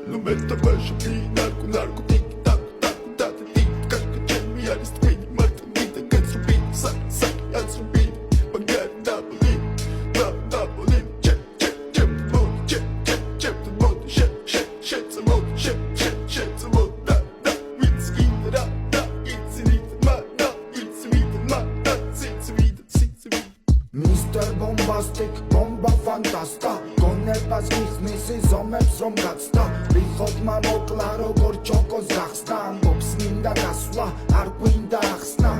Nu meta baixo pi narco narco tic tac tac tac tic tac mi aris twin martin tic tac subi sac sac subi bagat double check check check the mode check the mode shit the mode shit the mode da it's in da it's in it ma da it's in ma da it's Mr. Bombastic, bomba fantasta გონებას გიხსნის ზომებს რომ გაცდა ვიხოდმა მოკლა როგორ ჩოკოს გახსნა ამბობს მინდა გასვლა არ გვინდა ახსნა